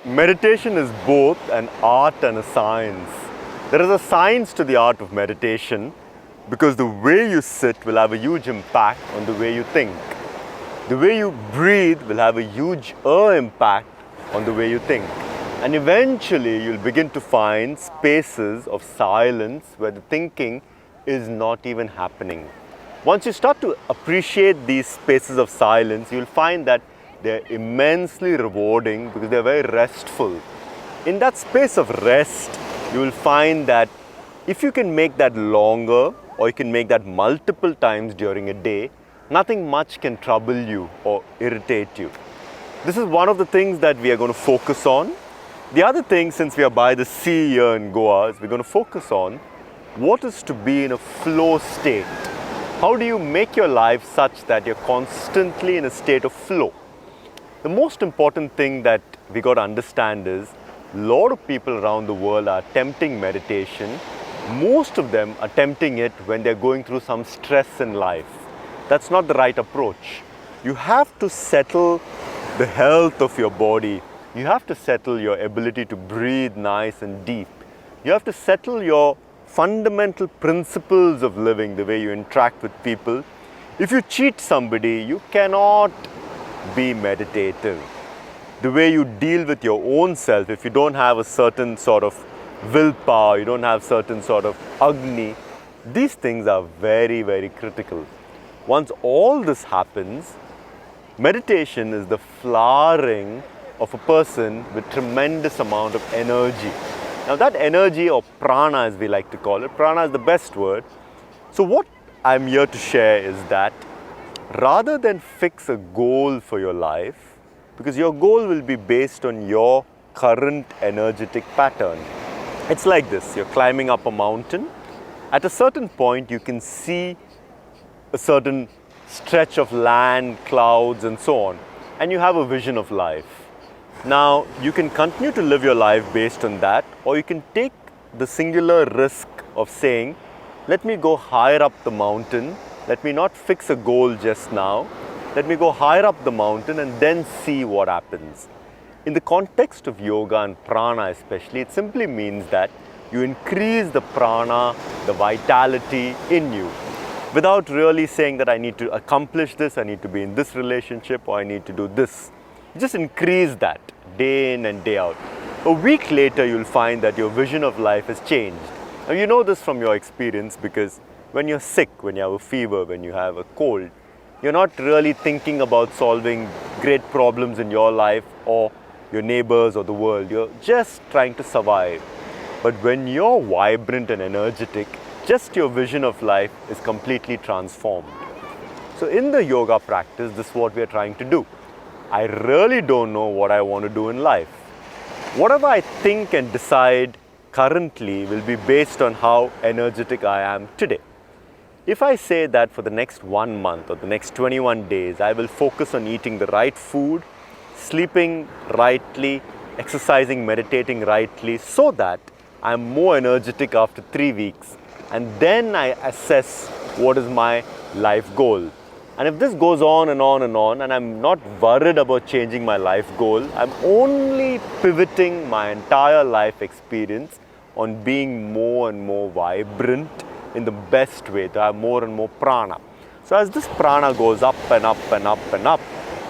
meditation is both an art and a science. There is a science to the art of meditation because the way you sit will have a huge impact on the way you think. The way you breathe will have a huge impact on the way you think. And eventually you'll begin to find spaces of silence where the thinking is not even happening. Once you start to appreciate these spaces of silence, you'll find that they're immensely rewarding because they're very restful. In that space of rest, you will find that if you can make that longer or you can make that multiple times during a day, nothing much can trouble you or irritate you. This is one of the things that we are going to focus on. The other thing, since we are by the sea here in Goa, is we're going to focus on what is to be in a flow state. How do you make your life such that you're constantly in a state of flow? The most important thing that we got to understand is a lot of people around the world are attempting meditation. Most of them attempting it when they're going through some stress in life. That's not the right approach. You have to settle the health of your body. You have to settle your ability to breathe nice and deep. You have to settle your fundamental principles of living, the way you interact with people. If you cheat somebody, you cannot be meditative. The way you deal with your own self, if you don't have a certain sort of willpower, you don't have certain sort of agni, these things are very, very critical. Once all this happens, meditation is the flowering of a person with tremendous amount of energy. Now that energy, or prana as we like to call it, prana is the best word. So what I'm here to share is that rather than fix a goal for your life, because your goal will be based on your current energetic pattern. It's like this, you're climbing up a mountain. At a certain point, you can see a certain stretch of land, clouds, and so on, and you have a vision of life. Now, you can continue to live your life based on that, or you can take the singular risk of saying, let me go higher up the mountain, let me not fix a goal just now, let me go higher up the mountain and then see what happens. In the context of yoga and prana especially, it simply means that you increase the prana, the vitality in you, without really saying that I need to accomplish this, I need to be in this relationship, or I need to do this. You just increase that day in and day out. A week later, you'll find that your vision of life has changed. Now, you know this from your experience because when you're sick, when you have a fever, when you have a cold, you're not really thinking about solving great problems in your life or your neighbors or the world. You're just trying to survive. But when you're vibrant and energetic, just your vision of life is completely transformed. So in the yoga practice, this is what we are trying to do. I really don't know what I want to do in life. Whatever I think and decide currently will be based on how energetic I am today. If I say that for the next 1 month or the next 21 days, I will focus on eating the right food, sleeping rightly, exercising, meditating rightly, so that I'm more energetic after 3 weeks. And then I assess what is my life goal. And if this goes on and on and on, and I'm not worried about changing my life goal, I'm only pivoting my entire life experience on being more and more vibrant in the best way, to have more and more prana. So as this prana goes up and up and up and up,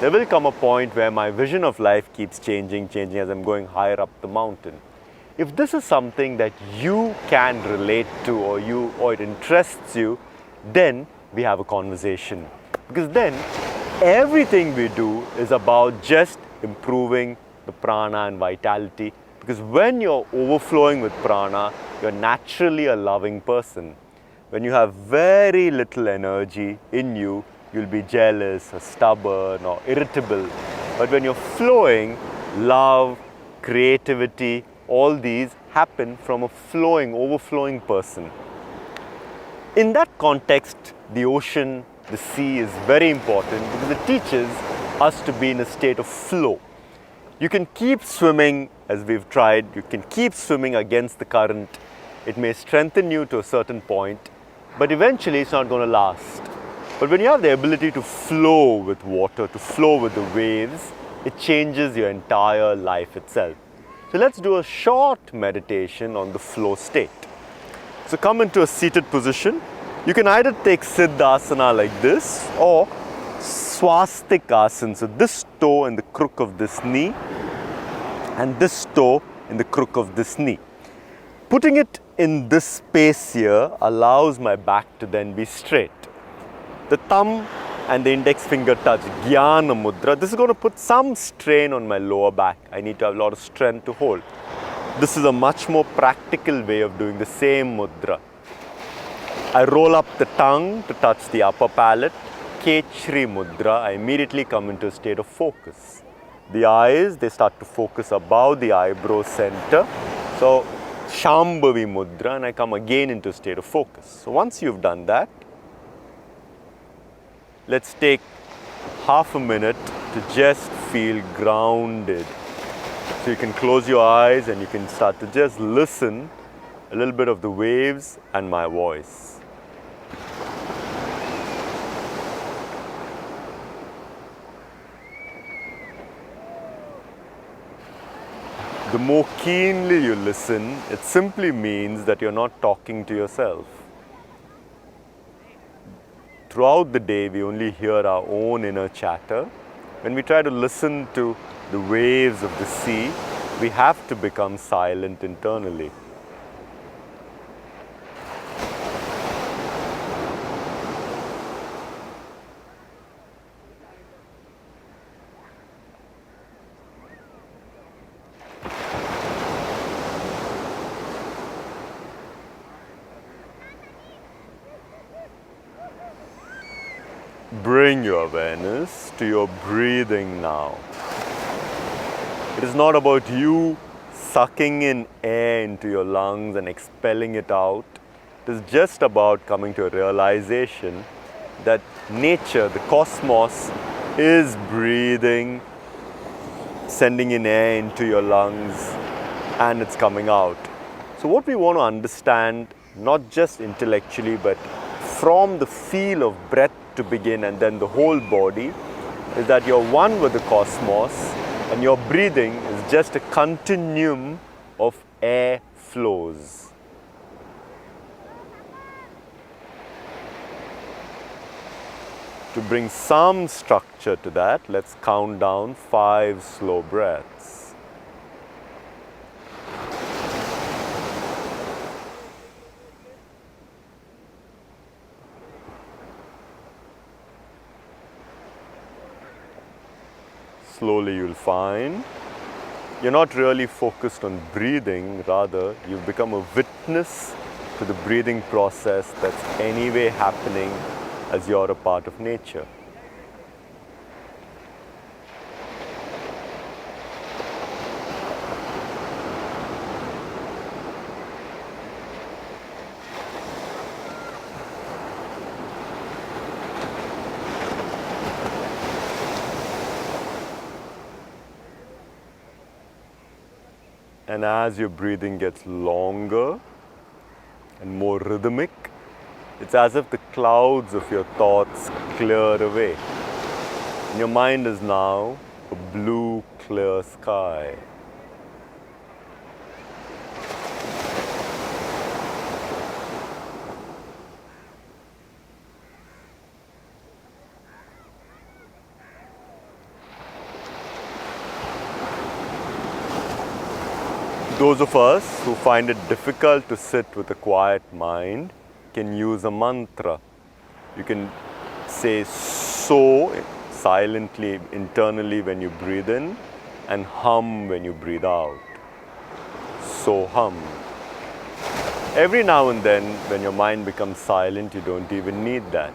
there will come a point where my vision of life keeps changing as I'm going higher up the mountain. If this is something that you can relate to or it interests you, then we have a conversation. Because then everything we do is about just improving the prana and vitality. Because when you're overflowing with prana, you're naturally a loving person. When you have very little energy in you, you'll be jealous or stubborn or irritable. But when you're flowing, love, creativity, all these happen from a flowing, overflowing person. In that context, the ocean, the sea is very important because it teaches us to be in a state of flow. You can keep swimming, as we've tried, you can keep swimming against the current. It may strengthen you to a certain point, but eventually it's not going to last. But when you have the ability to flow with water, to flow with the waves, it changes your entire life itself. So let's do a short meditation on the flow state. So come into a seated position. You can either take Siddhasana like this or Swastikasana. So this toe in the crook of this knee and this toe in the crook of this knee. Putting it in this space here allows my back to then be straight. The thumb and the index finger touch, Jnana Mudra. This is going to put some strain on my lower back. I need to have a lot of strength to hold. This is a much more practical way of doing the same mudra. I roll up the tongue to touch the upper palate, Kechri Mudra. I immediately come into a state of focus. The eyes, they start to focus above the eyebrow center. So, Shambhavi Mudra, and I come again into a state of focus. So once you've done that, let's take half a minute to just feel grounded. So you can close your eyes and you can start to just listen a little bit of the waves and my voice. The more keenly you listen, it simply means that you're not talking to yourself. Throughout the day, we only hear our own inner chatter. When we try to listen to the waves of the sea, we have to become silent internally. Bring your awareness to your breathing now. It is not about you sucking in air into your lungs and expelling it out. It is just about coming to a realization that nature, the cosmos, is breathing, sending in air into your lungs, and it's coming out. So what we want to understand, not just intellectually, but from the feel of breath to begin and then the whole body, is that you're one with the cosmos and your breathing is just a continuum of air flows. To bring some structure to that, let's count down 5 slow breaths. Slowly you'll find you're not really focused on breathing, rather you've become a witness to the breathing process that's anyway happening as you're a part of nature. And as your breathing gets longer and more rhythmic, it's as if the clouds of your thoughts clear away. And your mind is now a blue, clear sky. Those of us who find it difficult to sit with a quiet mind can use a mantra. You can say so silently internally when you breathe in and hum when you breathe out. So hum. Every now and then when your mind becomes silent, you don't even need that.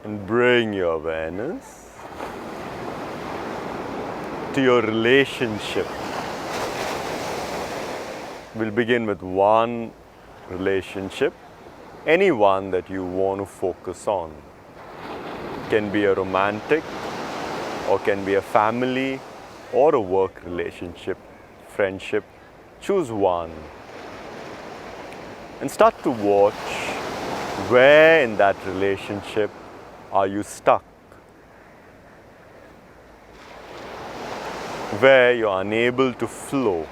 And bring your awareness to your relationship. We'll begin with one relationship, any one that you want to focus on. Can be a romantic, or can be a family, or a work relationship, friendship. Choose one and start to watch where in that relationship are you stuck, where you're unable to flow.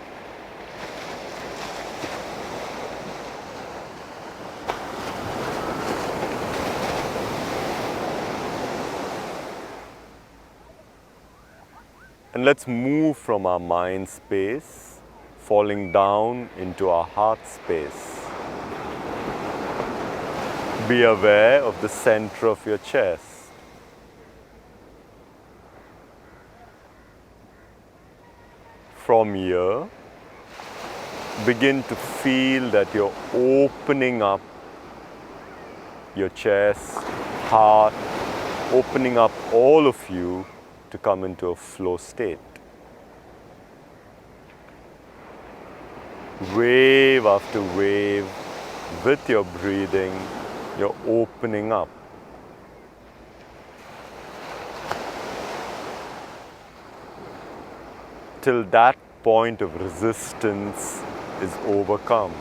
And let's move from our mind space, falling down into our heart space. Be aware of the center of your chest. From here, begin to feel that you're opening up your chest, heart, opening up all of you to come into a flow state. Wave after wave, with your breathing, you're opening up. Till that point of resistance is overcome.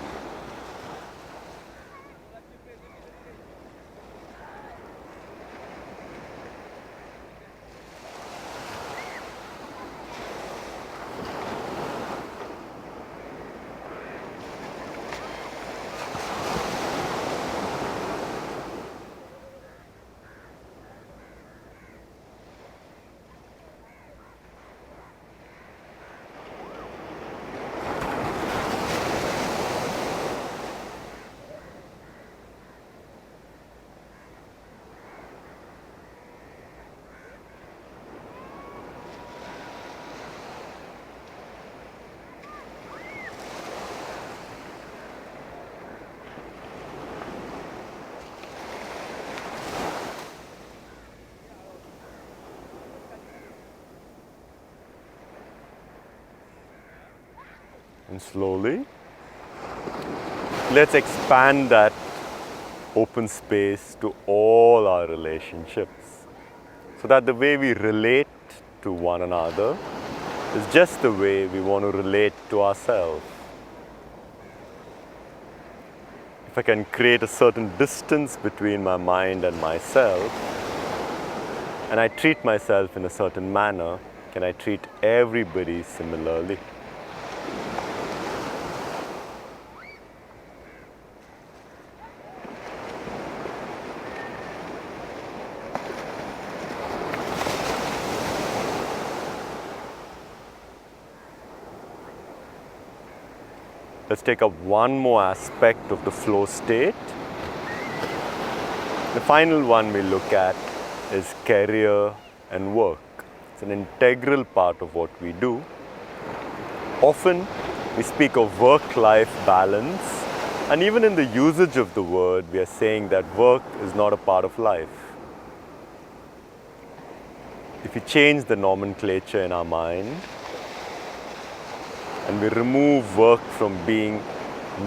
And slowly, let's expand that open space to all our relationships, so that the way we relate to one another is just the way we want to relate to ourselves. If I can create a certain distance between my mind and myself, and I treat myself in a certain manner, can I treat everybody similarly? Let's take up one more aspect of the flow state. The final one we look at is career and work. It's an integral part of what we do. Often we speak of work-life balance, and even in the usage of the word, we are saying that work is not a part of life. If we change the nomenclature in our mind, and we remove work from being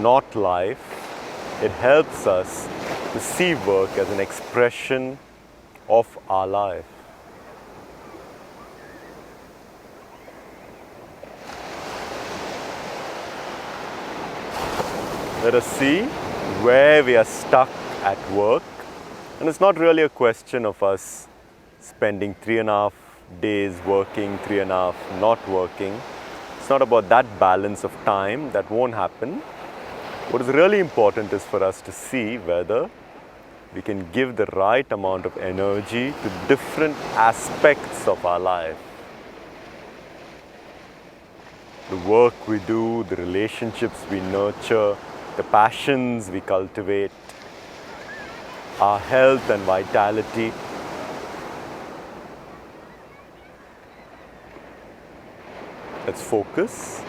not life, it helps us to see work as an expression of our life. Let us see where we are stuck at work. And it's not really a question of us spending 3.5 days working, 3.5 not working. It's not about that balance of time. That won't happen. What is really important is for us to see whether we can give the right amount of energy to different aspects of our life. The work we do, the relationships we nurture, the passions we cultivate, our health and vitality. Let's focus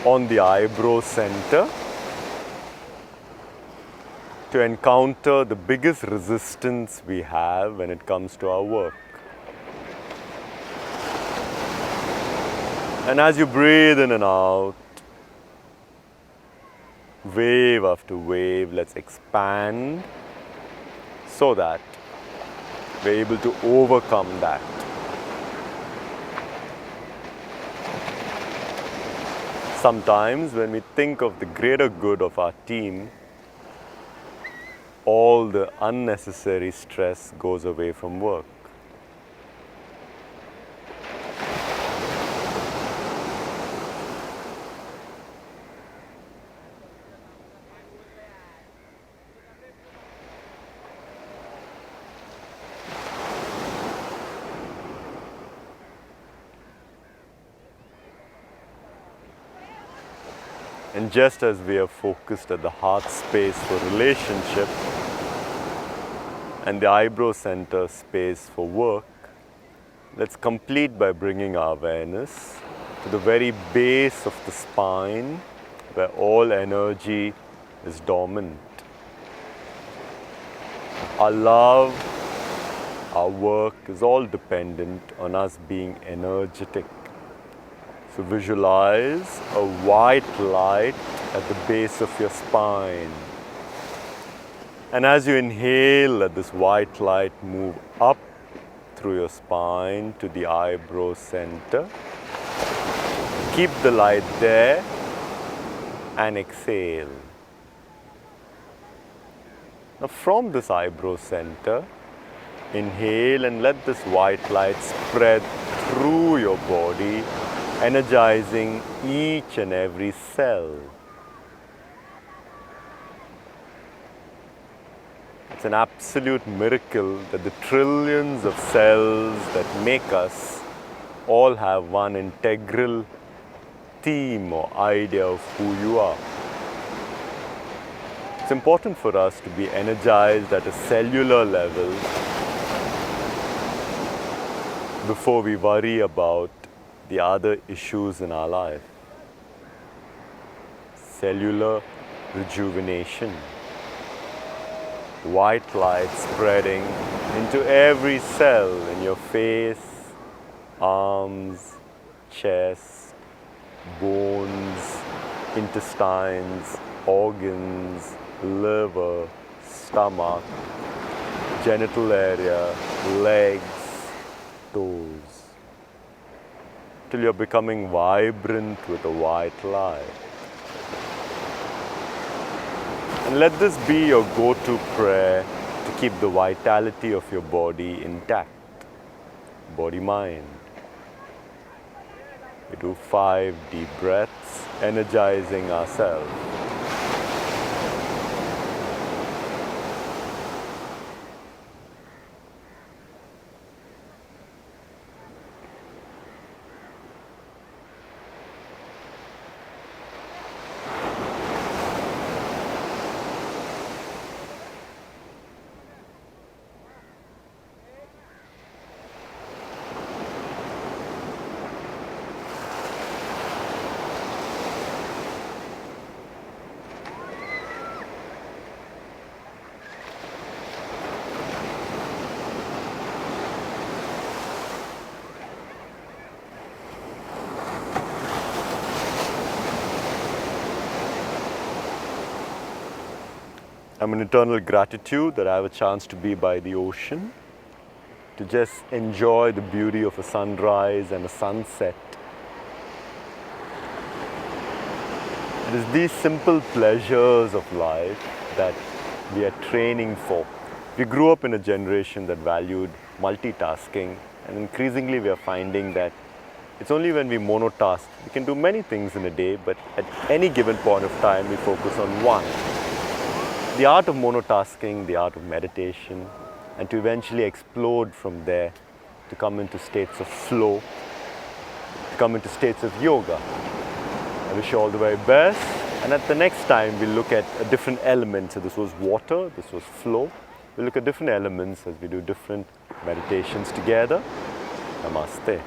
on the eyebrow center to encounter the biggest resistance we have when it comes to our work. And as you breathe in and out, wave after wave, let's expand so that we're able to overcome that. Sometimes when we think of the greater good of our team, all the unnecessary stress goes away from work. And just as we are focused at the heart space for relationship and the eyebrow center space for work, let's complete by bringing our awareness to the very base of the spine where all energy is dormant. Our love, our work is all dependent on us being energetic. So visualize a white light at the base of your spine. And as you inhale, let this white light move up through your spine to the eyebrow center. Keep the light there and exhale. Now from this eyebrow center, inhale and let this white light spread through your body, energizing each and every cell. It's an absolute miracle that the trillions of cells that make us all have one integral theme or idea of who you are. It's important for us to be energized at a cellular level before we worry about the other issues in our life. Cellular rejuvenation. White light spreading into every cell in your face, arms, chest, bones, intestines, organs, liver, stomach, genital area, legs, toes, till you're becoming vibrant with a white light. And let this be your go-to prayer to keep the vitality of your body intact, body-mind. We do 5 deep breaths, energizing ourselves. I'm in eternal gratitude that I have a chance to be by the ocean, to just enjoy the beauty of a sunrise and a sunset. It is these simple pleasures of life that we are training for. We grew up in a generation that valued multitasking, and increasingly we are finding that it's only when we monotask, we can do many things in a day, but at any given point of time we focus on one. The art of monotasking, the art of meditation, and to eventually explode from there to come into states of flow, to come into states of yoga. I wish you all the very best, and at the next time we'll look at a different element. So this was water, this was flow. We'll look at different elements as we do different meditations together. Namaste.